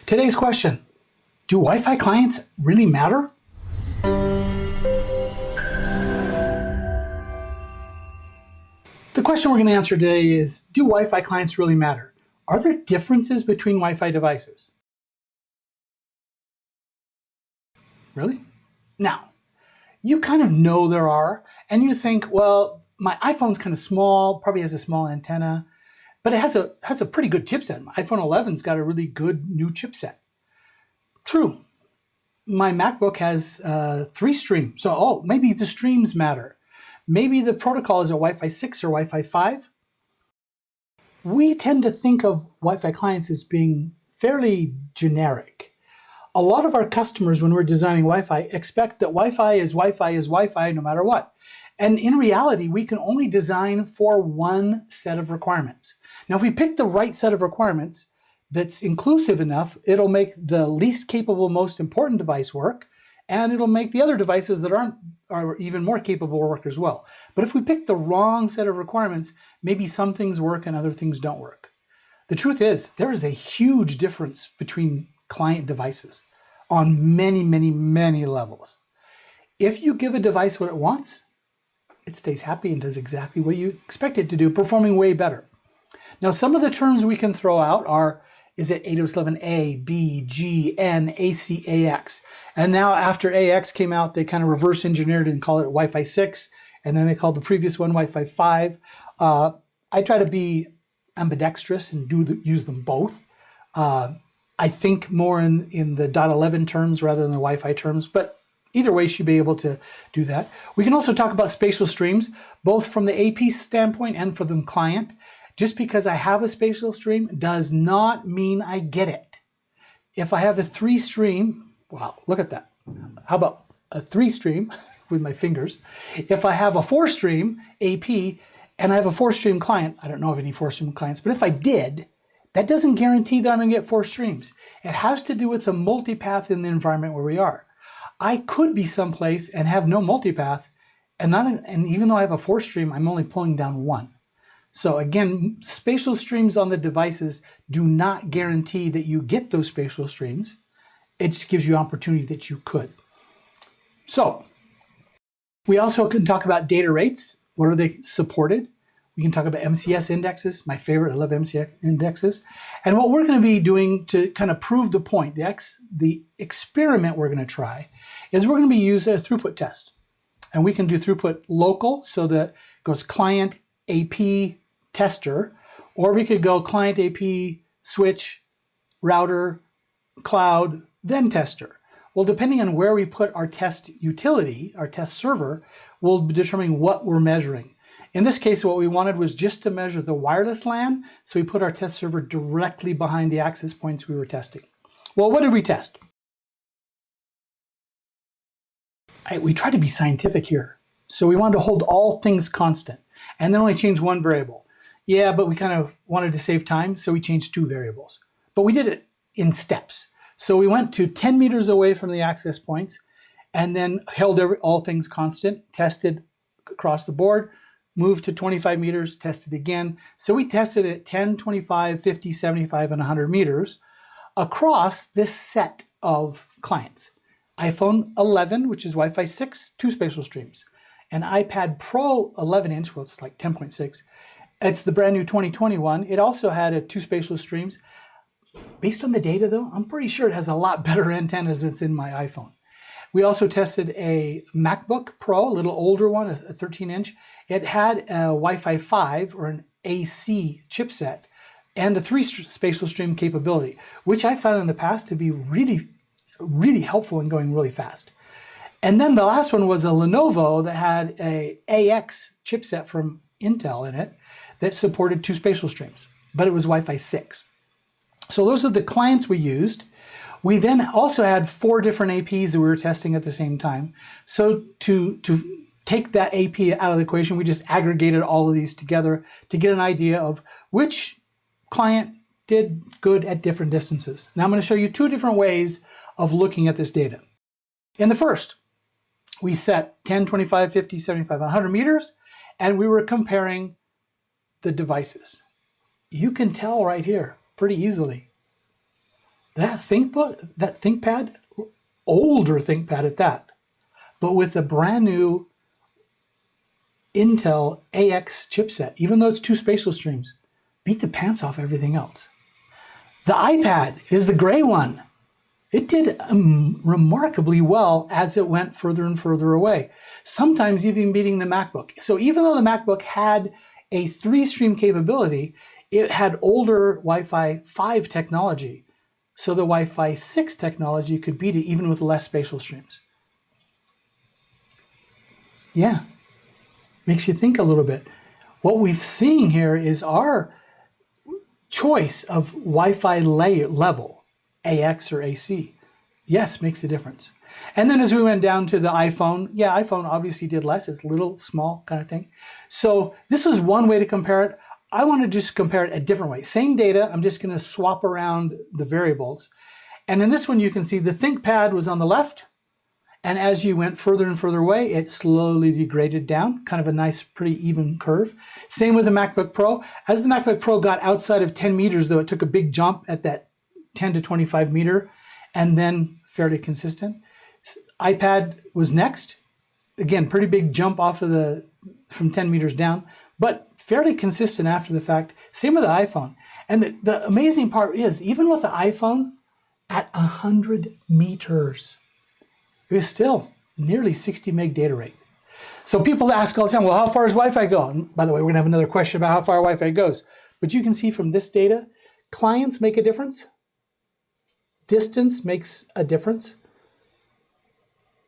Today's question, do Wi-Fi clients really matter? The question we're going to answer today is, do Wi-Fi clients really matter? Are there differences between Wi-Fi devices? Really? Now, you kind of know there are, and you think, well, my iPhone's kind of small, probably has a small antenna, but it has a pretty good chipset. My iPhone 11's got a really good new chipset. True. My MacBook has 3 streams, so maybe the streams matter. Maybe the protocol is a Wi-Fi 6 or Wi-Fi 5. We tend to think of Wi-Fi clients as being fairly generic. A lot of our customers, when we're designing Wi-Fi, expect that Wi-Fi is Wi-Fi no matter what. And in reality, we can only design for one set of requirements. Now, if we pick the right set of requirements that's inclusive enough, it'll make the least capable, most important device work, and it'll make the other devices that are even more capable work as well. But if we pick the wrong set of requirements, maybe some things work and other things don't work. The truth is, there is a huge difference between client devices on many levels. If you give a device what it wants, it stays happy and does exactly what you expect it to do, performing way better. Now, some of the terms we can throw out are, is it 802.11a, b, g, n, ac, ax? And now after ax came out, they kind of reverse engineered and call it Wi-Fi 6, and then they called the previous one Wi-Fi 5. I try to be ambidextrous and use them both. I think more in the .11 terms rather than the Wi-Fi terms, but either way, you should be able to do that. We can also talk about spatial streams, both from the AP standpoint and from the client. Just because I have a spatial stream does not mean I get it. If I have a 3 stream, wow, look at that. How about a 3 stream with my fingers? If I have a 4 stream AP and I have a 4 stream client, I don't know of any 4 stream clients, but if I did, that doesn't guarantee that I'm going to get 4 streams. It has to do with the multipath in the environment where we are. I could be someplace and have no multipath, and even though I have a 4 stream, I'm only pulling down 1. So again, spatial streams on the devices do not guarantee that you get those spatial streams. It just gives you opportunity that you could. So we also can talk about data rates. What are they supported? We can talk about MCS indexes, my favorite. I love MCS indexes. And what we're going to be doing to kind of prove the point, the experiment we're going to try, is we're going to be using a throughput test. And we can do throughput local, so that it goes client, AP, tester, or we could go client, AP, switch, router, cloud, then tester. Well, depending on where we put our test utility, our test server, will be determining what we're measuring. In this case, what we wanted was just to measure the wireless LAN, so we put our test server directly behind the access points we were testing. Well, what did we test? We tried to be scientific here. So we wanted to hold all things constant and then only change one variable. Yeah, but we kind of wanted to save time, so we changed 2 variables. But we did it in steps. So we went to 10 meters away from the access points and then held all things constant, tested across the board, moved to 25 meters, tested again. So we tested at 10, 25, 50, 75, and 100 meters across this set of clients. iPhone 11, which is Wi-Fi 6, 2 spatial streams. An iPad Pro 11-inch, well, it's like 10.6. It's the brand new 2021. It also had 2 spatial streams. Based on the data, though, I'm pretty sure it has a lot better antennas than in my iPhone. We also tested a MacBook Pro, a little older one, a 13-inch. It had a Wi-Fi 5 or an AC chipset and a 3 spatial stream capability, which I found in the past to be really helpful in going really fast. And then the last one was a Lenovo that had a AX chipset from Intel in it that supported 2 spatial streams, but it was Wi-Fi 6. So those are the clients we used. We then also had 4 different APs that we were testing at the same time. So to take that AP out of the equation, we just aggregated all of these together to get an idea of which client did good at different distances. Now I'm going to show you 2 different ways of looking at this data. In the first, we set 10, 25, 50, 75, 100 meters, and we were comparing the devices. You can tell right here pretty easily That ThinkPad, older ThinkPad at that, but with a brand new Intel AX chipset, even though it's 2 spatial streams, beat the pants off everything else. The iPad is the gray one. It did remarkably well as it went further and further away, sometimes even beating the MacBook. So even though the MacBook had a 3-stream capability, it had older Wi-Fi 5 technology. So the Wi-Fi 6 technology could beat it even with less spatial streams. Yeah, makes you think a little bit. What we've seen here is our choice of Wi-Fi level, AX or AC. Yes, makes a difference. And then as we went down to the iPhone, yeah, iPhone obviously did less. It's little, small kind of thing. So this was one way to compare it. I want to just compare it a different way. Same data, I'm just going to swap around the variables. And in this one, you can see the ThinkPad was on the left. And as you went further and further away, it slowly degraded down, kind of a nice, pretty even curve. Same with the MacBook Pro. As the MacBook Pro got outside of 10 meters, though, it took a big jump at that 10 to 25 meter, and then fairly consistent. iPad was next. Again, pretty big jump off of from 10 meters down, but fairly consistent after the fact. Same with the iPhone. And the amazing part is, even with the iPhone, at 100 meters, it was still nearly 60 meg data rate. So people ask all the time, well, how far does Wi-Fi go? And by the way, we're going to have another question about how far Wi-Fi goes. But you can see from this data, clients make a difference. Distance makes a difference.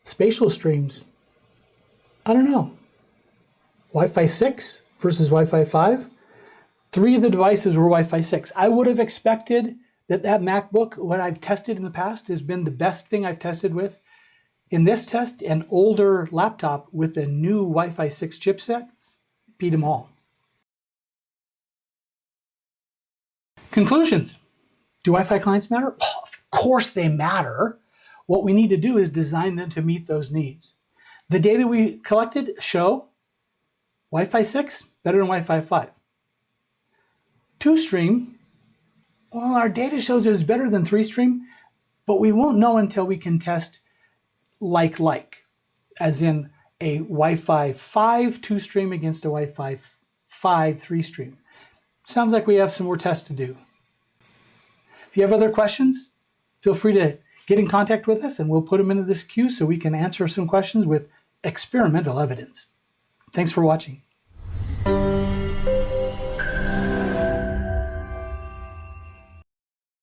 Spatial streams, I don't know. Wi-Fi 6 versus Wi-Fi 5. 3 of the devices were Wi-Fi 6. I would have expected that MacBook, what I've tested in the past, has been the best thing I've tested with. In this test, an older laptop with a new Wi-Fi 6 chipset beat them all. Conclusions. Do Wi-Fi clients matter? Oh, of course they matter. What we need to do is design them to meet those needs. The data we collected show Wi-Fi 6 better than Wi-Fi 5. 2-stream, well, our data shows it's better than 3-stream, but we won't know until we can test like, as in a Wi-Fi 5 2-stream against a Wi-Fi 5 3-stream. Sounds like we have some more tests to do. If you have other questions, feel free to get in contact with us and we'll put them into this queue so we can answer some questions with experimental evidence. Thanks for watching.